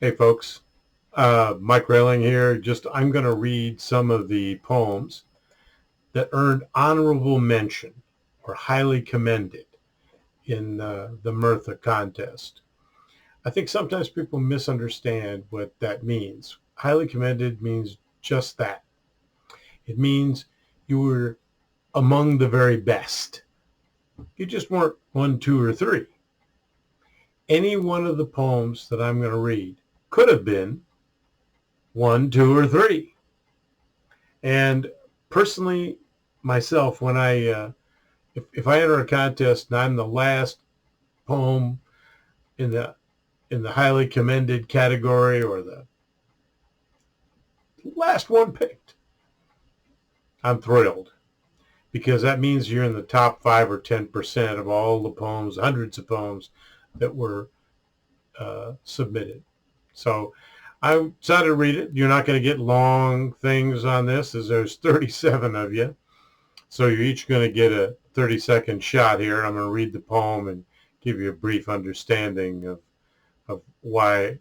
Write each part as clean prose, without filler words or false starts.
Hey folks, Mike Railing here. I'm going to read some of the poems that earned honorable mention or highly commended in the Murtha contest. I think sometimes people misunderstand what that means. Highly commended means just that. It means you were among the very best. You just weren't one, two, or three. Any one of the poems that I'm going to read could have been one, two, or three. And personally, myself, when if I enter a contest and I'm the last poem in the highly commended category or the last one picked, I'm thrilled because that means you're in the top 5 or 10% of all the poems, hundreds of poems that were submitted. So I decided to read it. You're not going to get long things on this, as there's 37 of you. So you're each going to get a 30-second shot here. I'm going to read the poem and give you a brief understanding of why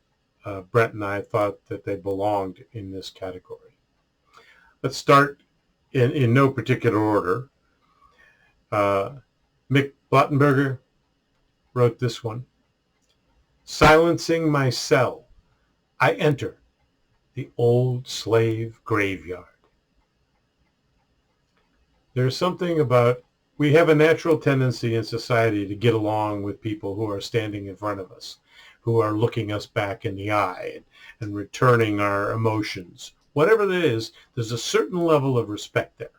Brent and I thought that they belonged in this category. Let's start in no particular order. Mick Blottenberger wrote this one. Silencing my cell, I enter the old slave graveyard. There's something about, we have a natural tendency in society to get along with people who are standing in front of us, who are looking us back in the eye and returning our emotions. Whatever that is, there's a certain level of respect there.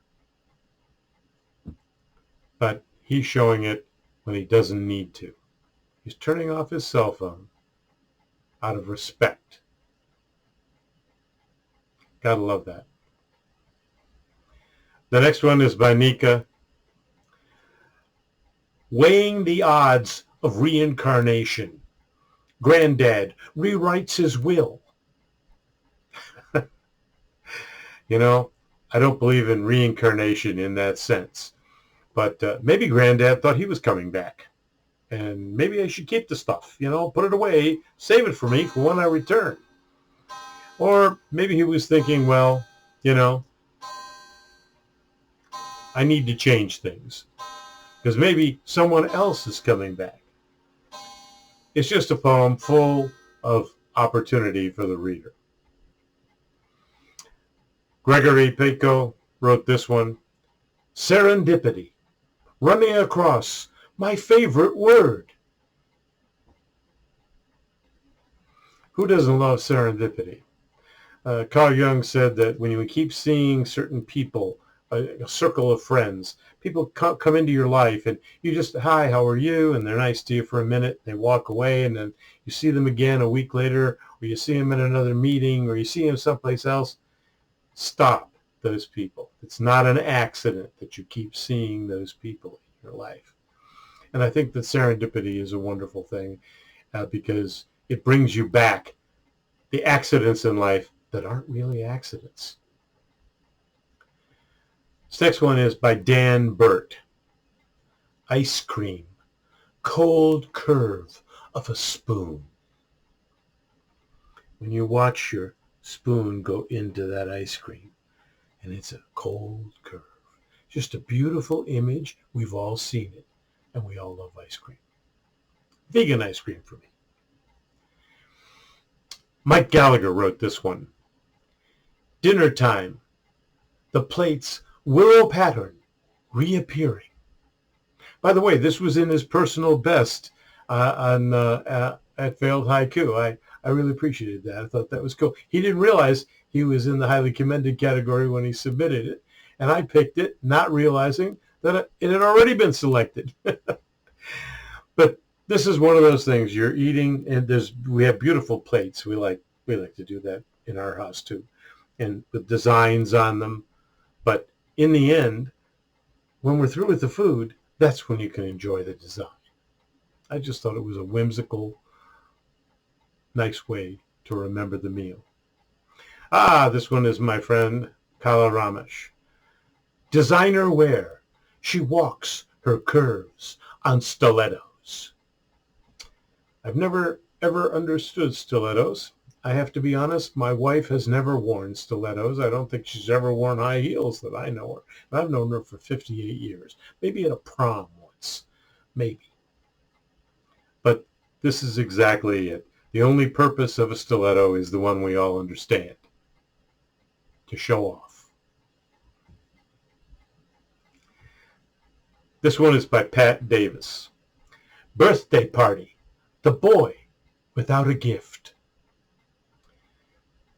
But he's showing it when he doesn't need to. He's turning off his cell phone out of respect. Gotta love that. The next one is by Nika. Weighing the odds of reincarnation. Granddad rewrites his will. I don't believe in reincarnation in that sense. But maybe Granddad thought he was coming back. And maybe I should keep the stuff, put it away, save it for me for when I return. Or maybe he was thinking, well, I need to change things. Because maybe someone else is coming back. It's just a poem full of opportunity for the reader. Gregory Peitko wrote this one. Serendipity, running across my favorite word. Who doesn't love serendipity? Carl Jung said that when you keep seeing certain people, a circle of friends, people come into your life and you just, hi, how are you? And they're nice to you for a minute. They walk away and then you see them again a week later, or you see them at another meeting, or you see them someplace else. Stop those people. It's not an accident that you keep seeing those people in your life. And I think that serendipity is a wonderful thing because it brings you back the accidents in life that aren't really accidents. This next one is by Dan Burt. Ice cream, cold curve of a spoon. When you watch your spoon go into that ice cream, and it's a cold curve. Just a beautiful image. We've all seen it, and we all love ice cream. Vegan ice cream for me. Mike Gallagher wrote this one. Dinner time. The plate's willow pattern reappearing. By the way, this was in his personal best at Failed Haiku. I really appreciated that. I thought that was cool. He didn't realize he was in the highly commended category when he submitted it, and I picked it, not realizing that it had already been selected. But this is one of those things you're eating, and we have beautiful plates. We like to do that in our house too, and with designs on them. But in the end, when we're through with the food, that's when you can enjoy the design. I just thought it was a whimsical, nice way to remember the meal. This one is my friend Kala Ramesh. Designer wear. She walks her curves on stilettos. I've never ever understood stilettos. I have to be honest, my wife has never worn stilettos. I don't think she's ever worn high heels that I know her. I've known her for 58 years. Maybe at a prom once. Maybe. But this is exactly it. The only purpose of a stiletto is the one we all understand. To show off. This one is by Pat Davis. Birthday party. The boy without a gift.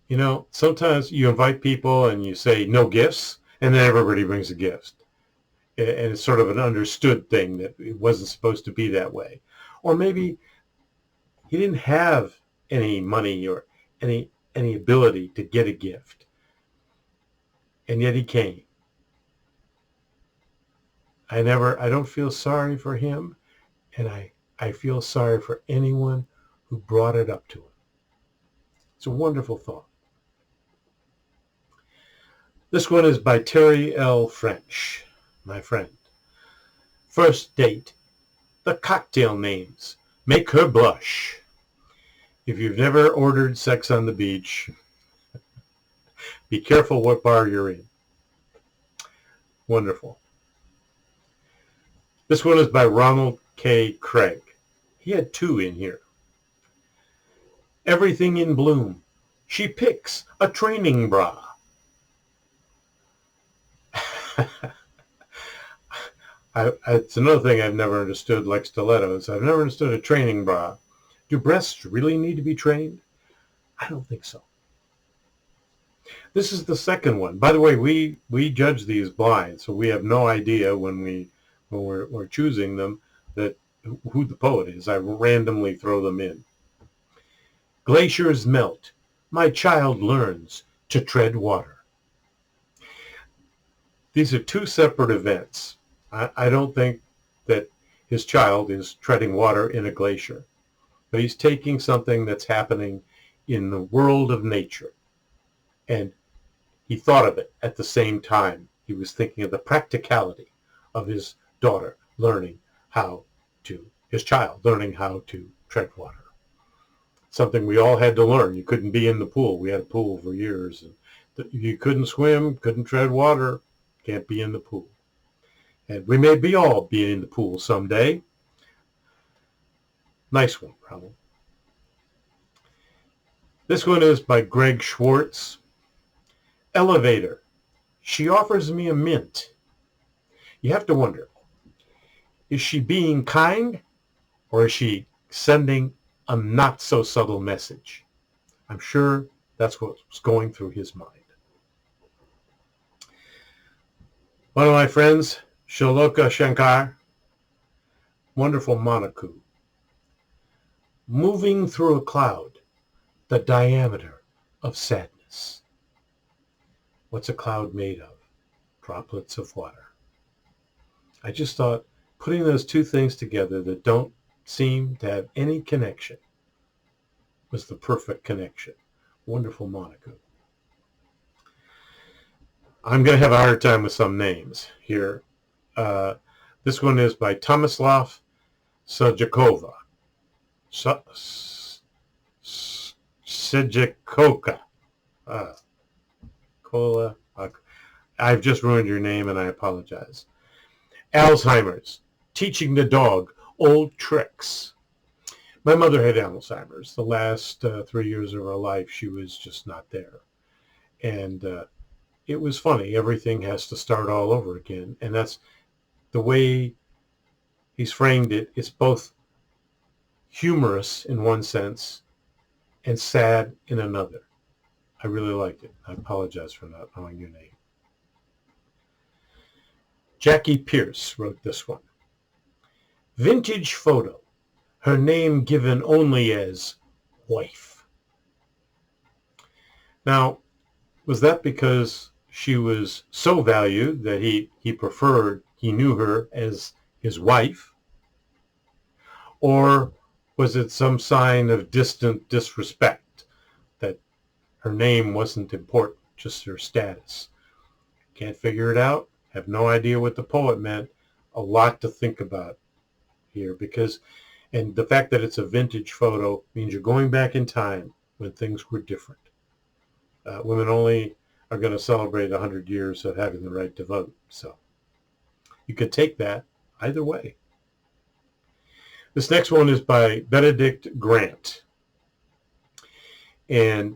You know, sometimes you invite people and you say no gifts, and then everybody brings a gift. And it's sort of an understood thing that it wasn't supposed to be that way. Or maybe he didn't have any money or any ability to get a gift. And yet he came. I don't feel sorry for him, and I feel sorry for anyone who brought it up to him. It's a wonderful thought. This one is by Terry L. French, my friend. First date. The cocktail names make her blush. If you've never ordered sex on the beach, be careful what bar you're in. Wonderful. This one is by Ronald K. Craig. He had 2 in here. Everything in bloom. She picks a training bra. It's another thing I've never understood, like stilettos. I've never understood a training bra. Do breasts really need to be trained? I don't think so. This is the second one. By the way, we judge these blind, so we have no idea when we're choosing them that who the poet is. I randomly throw them in. Glaciers melt. My child learns to tread water. These are 2 separate events. I don't think that his child is treading water in a glacier, but he's taking something that's happening in the world of nature, and he thought of it at the same time. He was thinking of the practicality of his daughter his child learning how to tread water. Something we all had to learn. You couldn't be in the pool. We had a pool for years, and you couldn't swim, couldn't tread water, can't be in the pool. And we may all be in the pool someday. Nice one, probably. This one is by Greg Schwartz. Elevator. She offers me a mint. You have to wonder, is she being kind or is she sending a not so subtle message? I'm sure that's what's going through his mind. One of my friends, Shaloka Shankar, wonderful monoku. Moving through a cloud, the diameter of sadness. What's a cloud made of? Droplets of water. I just thought putting those 2 things together that don't seem to have any connection was the perfect connection. Wonderful monoku. I'm going to have a hard time with some names here. This one is by Tomislav Sajakova. Sejakoka. I've just ruined your name and I apologize. Alzheimer's. Teaching the dog old tricks. My mother had Alzheimer's. The last 3 years of her life, she was just not there. And it was funny. Everything has to start all over again. And that's the way he's framed it. It's both humorous in one sense and sad in another. I really liked it. I apologize for not knowing your name. Jackie Pierce wrote this one. Vintage photo. Her name given only as wife. Now, was that because she was so valued that he knew her as his wife? Or was it some sign of distant disrespect that her name wasn't important, just her status? Can't figure it out. Have no idea what the poet meant. A lot to think about here and the fact that it's a vintage photo means you're going back in time when things were different. Women only are going to celebrate 100 years of having the right to vote. So you could take that either way. This next one is by Benedict Grant. And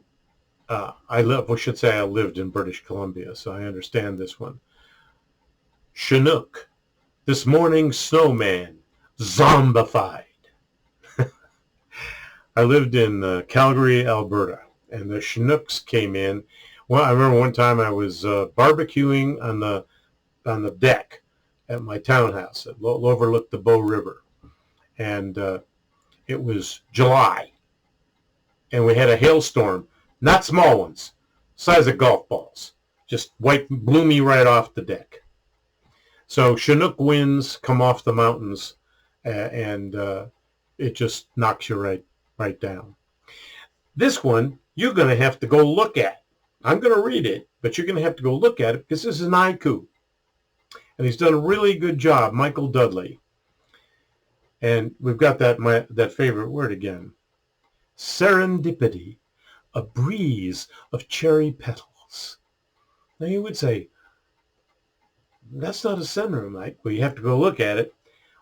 I lived in British Columbia, so I understand this one. Chinook, this morning snowman, zombified. I lived in Calgary, Alberta, and the Chinooks came in. Well, I remember one time I was barbecuing on the deck at my townhouse that overlooked the Bow River, and it was July, and we had a hailstorm, not small ones, size of golf balls, just blew me right off the deck. So Chinook winds come off the mountains, and it just knocks you right down. This one you're going to have to go look at. I'm going to read it, but you're going to have to go look at it because this is an haiku. And he's done a really good job, Michael Dudley. And we've got that favorite word again. Serendipity, a breeze of cherry petals. Now you would say, that's not a Senryu, Mike. Well, you have to go look at it.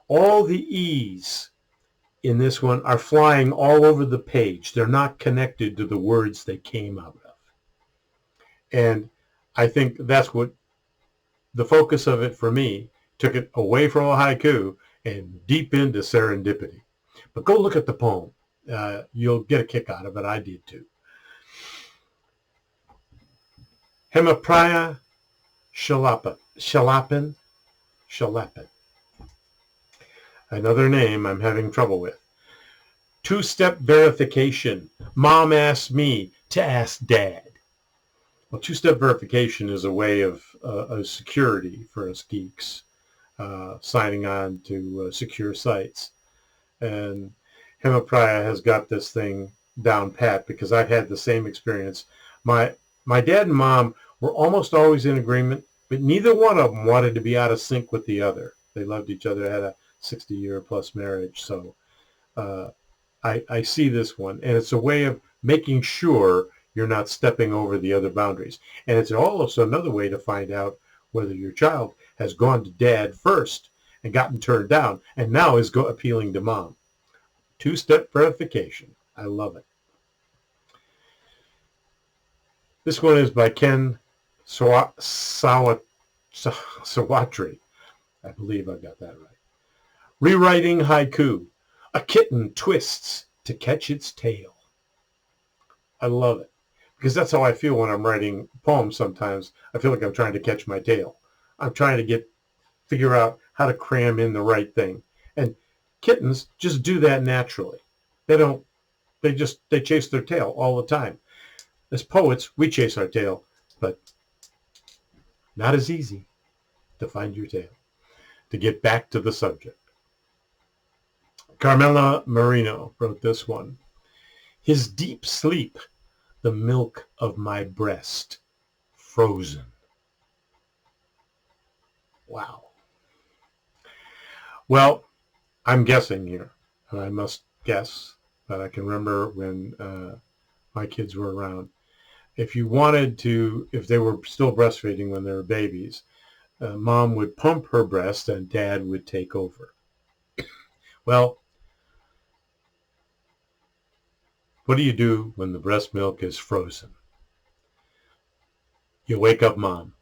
All the E's in this one are flying all over the page. They're not connected to the words they came out of. And I think that's what the focus of it for me took it away from a haiku and deep into serendipity. But go look at the poem. You'll get a kick out of it. I did too. Hemipriya Shalapin. Another name I'm having trouble with. Two-step verification. Mom asked me to ask Dad. Well, two-step verification is a way of security for us geeks, signing on to secure sites. And Hemipriya has got this thing down pat because I've had the same experience. My dad and mom were almost always in agreement, but neither one of them wanted to be out of sync with the other. They loved each other, had a 60-year-plus marriage. So I see this one, and it's a way of making sure you're not stepping over the other boundaries. And it's also another way to find out whether your child has gone to dad first and gotten turned down and now is appealing to mom. Two-step verification. I love it. This one is by Ken Sawatri. I believe I got that right. Rewriting haiku. A kitten twists to catch its tail. I love it. Because that's how I feel when I'm writing poems sometimes. I feel like I'm trying to catch my tail. I'm trying to figure out how to cram in the right thing. And kittens just do that naturally. They chase their tail all the time. As poets, we chase our tail, but not as easy to find your tail. To get back to the subject. Carmela Marino wrote this one. His deep sleep, the milk of my breast, frozen. Wow. Well, I'm guessing here, and I must guess, but I can remember when my kids were around. If they were still breastfeeding when they were babies, mom would pump her breast and dad would take over. Well, what do you do when the breast milk is frozen? You wake up mom.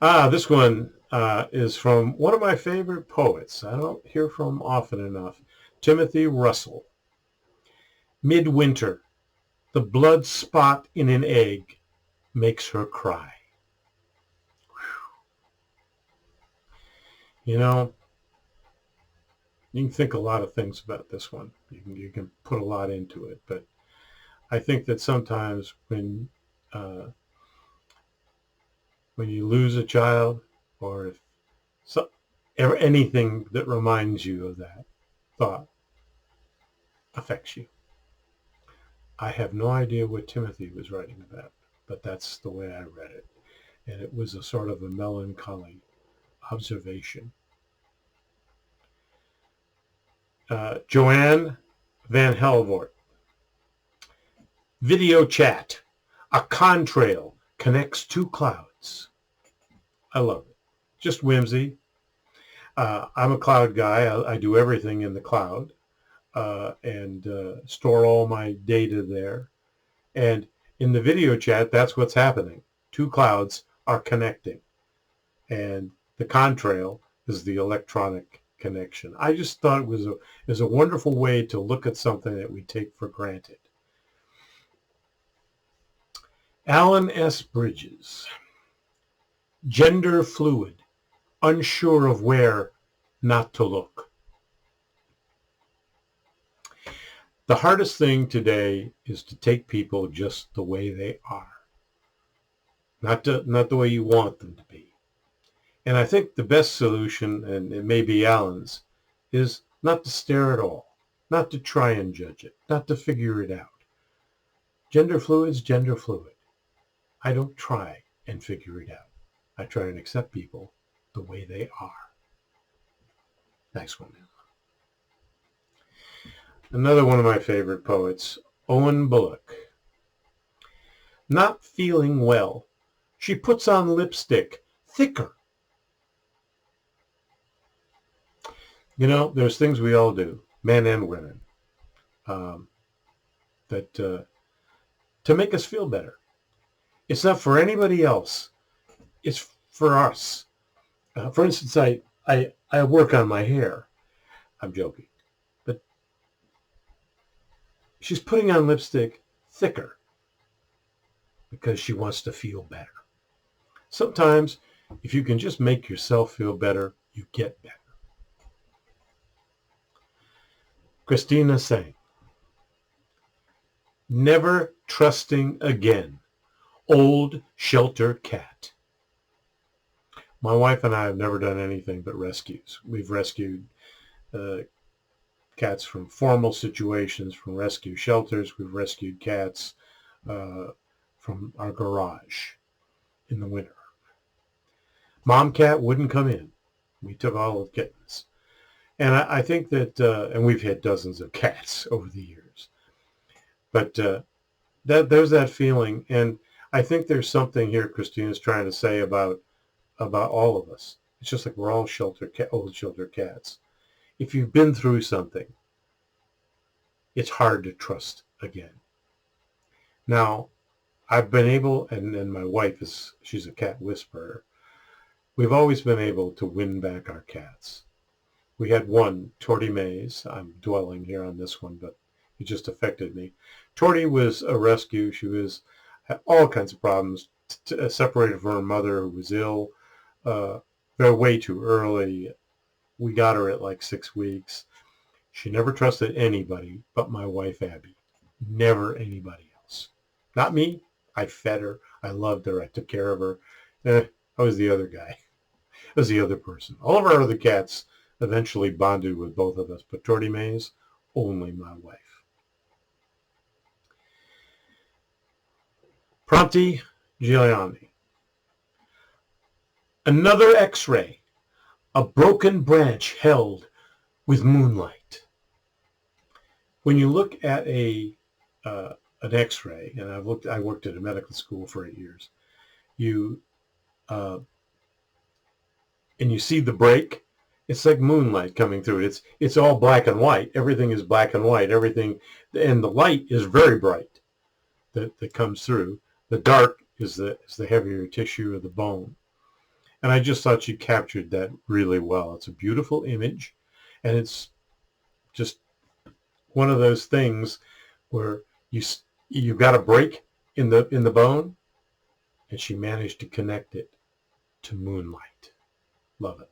This one is from one of my favorite poets. I don't hear from often enough. Timothy Russell. Midwinter, the blood spot in an egg makes her cry. Whew. You know, you can think a lot of things about this one. You can put a lot into it, but I think that sometimes when you lose a child, or anything that reminds you of that thought affects you. I have no idea what Timothy was writing about, but that's the way I read it. And it was a sort of a melancholy observation. Joanne Van Helvoort. Video chat. A contrail connects two clouds. I love it. Just whimsy. I'm a cloud guy. I do everything in the cloud and store all my data there. And in the video chat, that's what's happening. Two clouds are connecting. And the contrail is the electronic connection. I just thought it was a wonderful way to look at something that we take for granted. Alan S. Bridges. Gender fluid, unsure of where not to look. The hardest thing today is to take people just the way they are, not the way you want them to be. And I think the best solution, and it may be Alan's, is not to stare at all, not to try and judge it, not to figure it out. Gender fluid's gender fluid. I don't try and figure it out. I try and accept people the way they are. Next one. Another one of my favorite poets, Owen Bullock. Not feeling well, she puts on lipstick thicker. You know, there's things we all do, men and women, that to make us feel better. It's not for anybody else. It's for us. For instance, I work on my hair. I'm joking. But she's putting on lipstick thicker because she wants to feel better. Sometimes, if you can just make yourself feel better, you get better. Christina sang. Never trusting again. Old shelter cat. My wife and I have never done anything but rescues. We've rescued cats from formal situations, from rescue shelters. We've rescued cats from our garage in the winter. Mom cat wouldn't come in. We took all the kittens. And I think that, and we've had dozens of cats over the years. But there's that feeling, and I think there's something here Christina's trying to say about all of us. It's just like we're all old shelter cats. If you've been through something, it's hard to trust again. Now, I've been able, and my wife she's a cat whisperer. We've always been able to win back our cats. We had one, Torty Mays. I'm dwelling here on this one, but it just affected me. Torty was a rescue. She had all kinds of problems, separated from her mother who was ill. They're way too early. We got her at like 6 weeks. She never trusted anybody but my wife, Abby. Never anybody else. Not me. I fed her. I loved her. I took care of her. I was the other guy. I was the other person. All of our other cats eventually bonded with both of us, but Torty Mays, only my wife. Pranti Giuliani. Another X-ray, a broken branch held with moonlight. When you look at an X-ray, and I worked at a medical school for 8 years, and you see the break, it's like moonlight coming through it. It's all black and white. Everything is black and white. Everything, and the light is very bright that comes through. The dark is the heavier tissue of the bone. And I just thought she captured that really well. It's a beautiful image, and it's just one of those things where you've got a break in the bone, and she managed to connect it to moonlight. Love it.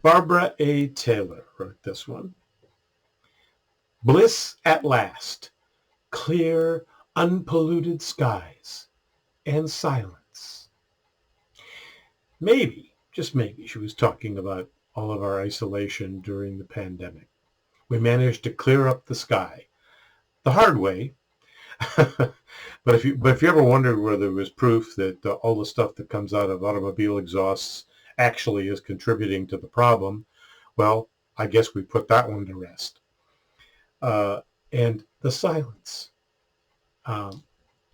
Barbara A. Taylor wrote this one. Bliss at last, clear, unpolluted skies, and silence. Maybe, just maybe, she was talking about all of our isolation during the pandemic. We managed to clear up the sky. The hard way. But if you ever wondered whether there was proof that all the stuff that comes out of automobile exhausts actually is contributing to the problem, well, I guess we put that one to rest. And the silence. Um,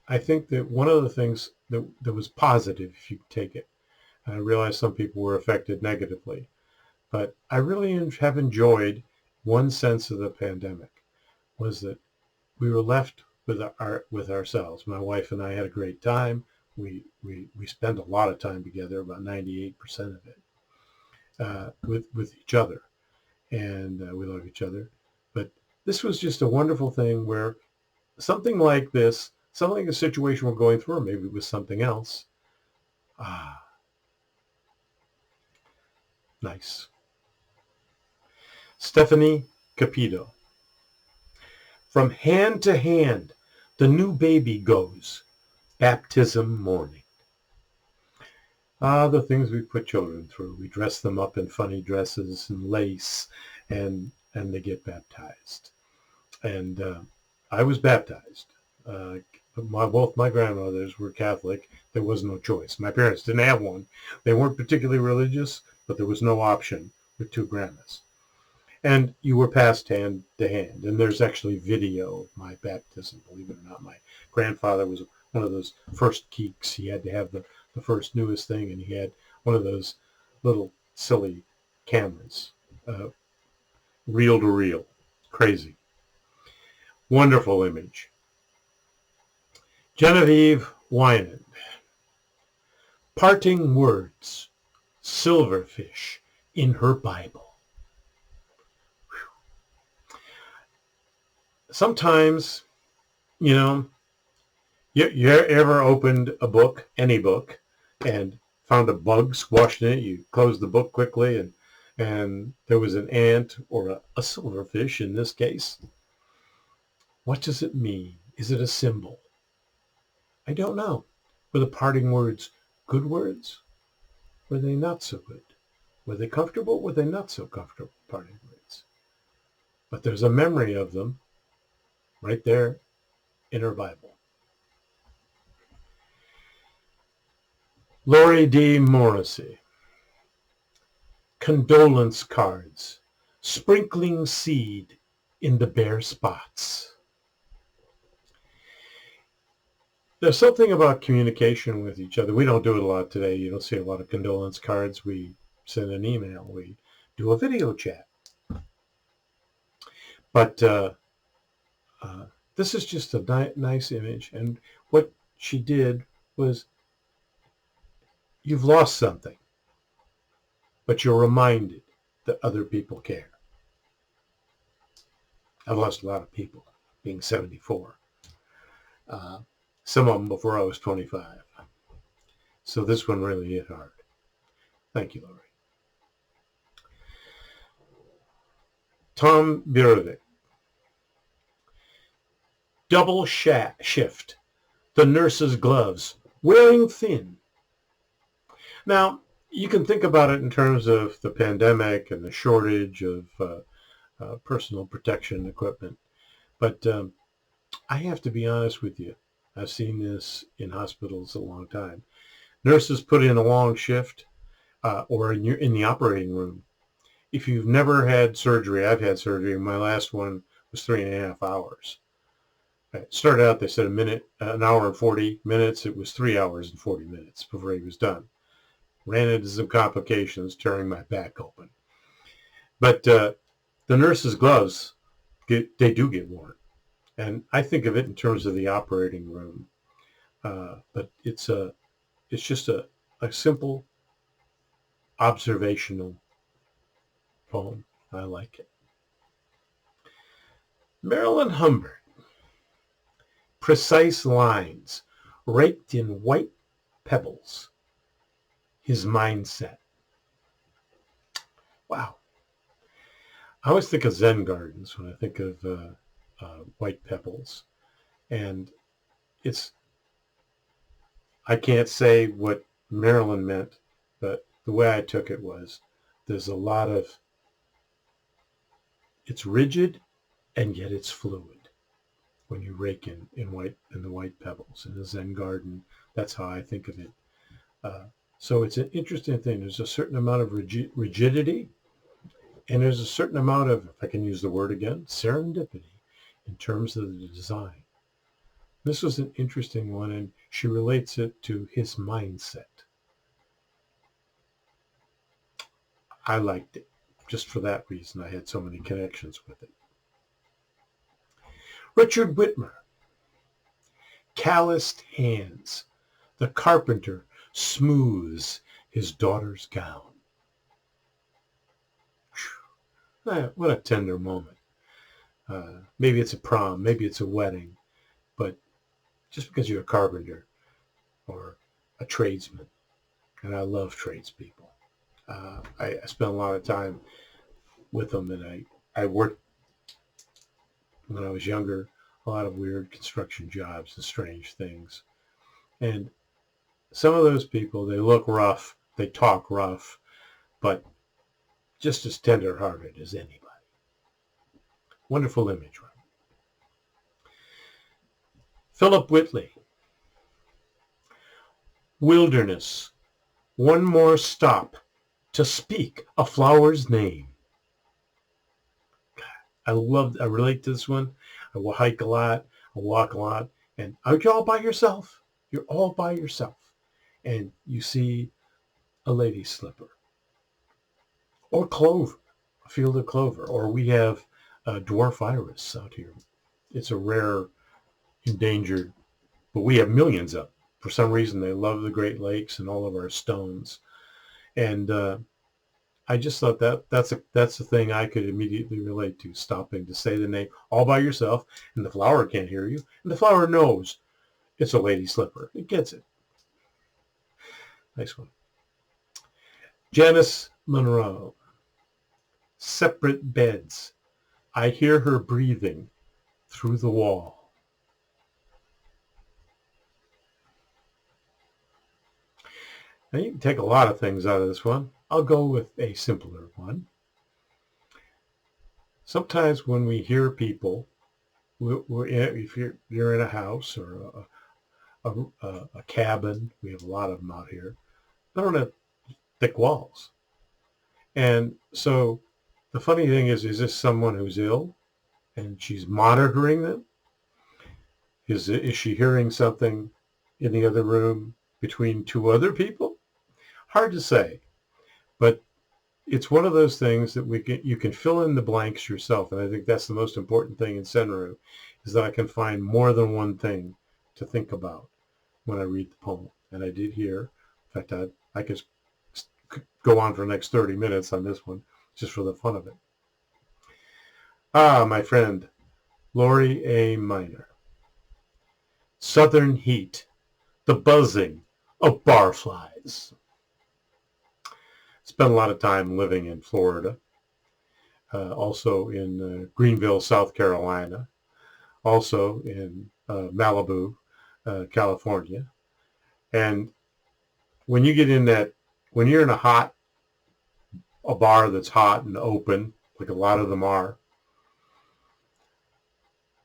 I think that one of the things that was positive, if you take it, and I realize some people were affected negatively, but I really have enjoyed one sense of the pandemic was that we were left with ourselves. My wife and I had a great time. We spent a lot of time together, about 98% of it, with each other, and we love each other. But this was just a wonderful thing where something like this, something like a situation we're going through, or maybe it was something else. Nice. Stephanie Capito. From hand to hand, the new baby goes. Baptism morning. The things we put children through. We dress them up in funny dresses and lace, and they get baptized. And I was baptized. Both my grandmothers were Catholic. There was no choice. My parents didn't have one. They weren't particularly religious, but there was no option with two grandmas. And you were passed hand to hand. And there's actually video of my baptism, believe it or not. My grandfather was one of those first geeks. He had to have the first newest thing, and he had one of those little silly cameras, reel to reel. Crazy. Wonderful image. Genevieve Winand. Parting words. Silverfish in her Bible. Sometimes, you ever opened a book, any book, and found a bug squashed in it? You closed the book quickly, and there was an ant or a silverfish in this case. What does it mean? Is it a symbol? I don't know. Were the parting words good words? Were they not so good? Were they comfortable? Were they not so comfortable, parting words? But there's a memory of them right there in her Bible. Lori D. Morrissey. Condolence cards. Sprinkling seed in the bare spots. There's something about communication with each other. We don't do it a lot today. You don't see a lot of condolence cards. We send an email. We do a video chat. But this is just a nice image. And what she did was, you've lost something, but you're reminded that other people care. I've lost a lot of people, being 74. Some of them before I was 25. So this one really hit hard. Thank you, Lori. Tom Birovic. Double shift. The nurse's gloves, wearing thin. Now, you can think about it in terms of the pandemic and the shortage of personal protection equipment. But I have to be honest with you. I've seen this in hospitals a long time. Nurses put in a long shift or in the operating room. If you've never had surgery, I've had surgery. My last one was 3.5 hours. It started out, they said an hour and 40 minutes. It was 3 hours and 40 minutes before he was done. Ran into some complications, tearing my back open. But the nurse's gloves, they do get worn. And I think of it in terms of the operating room. But it's just a simple observational poem. I like it. Marilyn Humbert. Precise lines raked in white pebbles. His mindset. Wow. I always think of Zen gardens when I think of white pebbles. And I can't say what Marilyn meant, but the way I took it was, there's a lot of, it's rigid and yet it's fluid when you rake in the white pebbles in a Zen garden. That's how I think of it. So it's an interesting thing. There's a certain amount of rigidity, And there's a certain amount of, if I can use the word again, serendipity in terms of the design. This was an interesting one, and she relates it to his mindset. I liked it. Just for that reason, I had so many connections with it. Richard Whitmer, calloused hands. The carpenter smooths his daughter's gown. What a tender moment. Maybe it's a prom, maybe it's a wedding, but just because you're a carpenter or a tradesman, and I love tradespeople, I spent a lot of time with them, and I worked when I was younger, a lot of weird construction jobs and strange things. And some of those people, they look rough, they talk rough, but just as tender-hearted as anybody. Wonderful image, right? Philip Whitley, wilderness, one more stop to speak a flower's name. I relate to this one. I will hike a lot, I walk a lot, and are you all by yourself? You're all by yourself. And you see a lady slipper. Or clover, a field of clover. Or we have dwarf iris out here. It's a rare, endangered, but we have millions of them. For some reason, they love the Great Lakes and all of our stones. And I just thought that's a thing I could immediately relate to, stopping to say the name all by yourself, and the flower can't hear you, and the flower knows it's a lady slipper. It gets it. Nice one. Janice Monroe, separate beds. I hear her breathing through the wall. Now you can take a lot of things out of this one. I'll go with a simpler one. Sometimes when we hear people, if you're in a house or a cabin, we have a lot of them out here, they don't have thick walls. And so the funny thing is this someone who's ill and she's monitoring them? Is she hearing something in the other room between two other people? Hard to say. But it's one of those things that you can fill in the blanks yourself. And I think that's the most important thing in Senryu, is that I can find more than one thing to think about when I read the poem. And I did here. In fact, I could go on for the next 30 minutes on this one, just for the fun of it. My friend, Lori A. Minor. Southern heat, the buzzing of barflies. Spent a lot of time living in Florida, also in Greenville, South Carolina, also in Malibu, California. And when you're in a bar that's hot and open, like a lot of them are,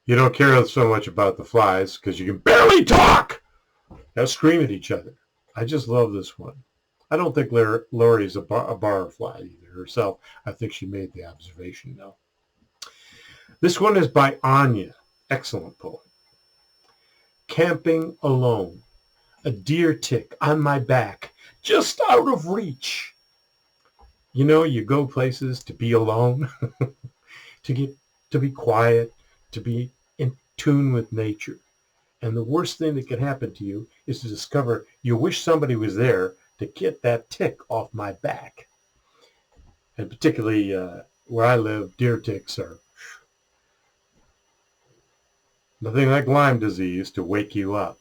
you don't care so much about the flies because you can barely talk. They'll scream at each other. I just love this one. I don't think Lori's a barfly either herself. I think she made the observation, though. This one is by Anya. Excellent poem. Camping alone. A deer tick on my back, just out of reach. You know, you go places to be alone, to be quiet, to be in tune with nature. And the worst thing that can happen to you is to discover you wish somebody was there to get that tick off my back. And particularly where I live, deer ticks are nothing like Lyme disease to wake you up.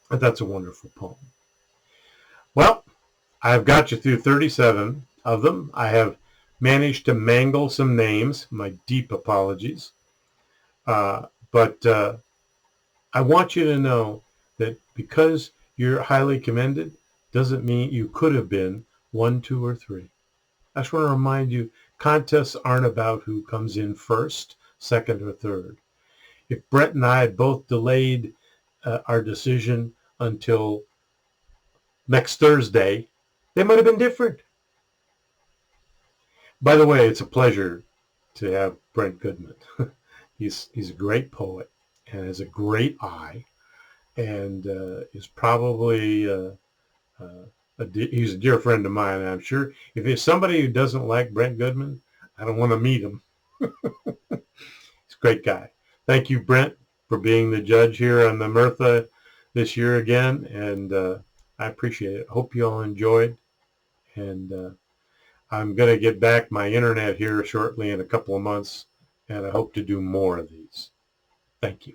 But that's a wonderful poem. Well, I've got you through 37 of them. I have managed to mangle some names. My deep apologies. But I want you to know that because you're highly commended doesn't mean you could have been 1, 2, or 3. I just want to remind you, contests aren't about who comes in first, second, or third. If Brett and I had both delayed our decision until next Thursday, they might have been different. By the way, it's a pleasure to have Brent Goodman. He's a great poet and has a great eye, and is probably he's a dear friend of mine. And I'm sure if there's somebody who doesn't like Brent Goodman, I don't want to meet him. He's a great guy. Thank you, Brent, for being the judge here on the Murtha this year again, and I appreciate it. Hope you all enjoyed, and I'm going to get back my internet here shortly in a couple of months, and I hope to do more of these. Thank you.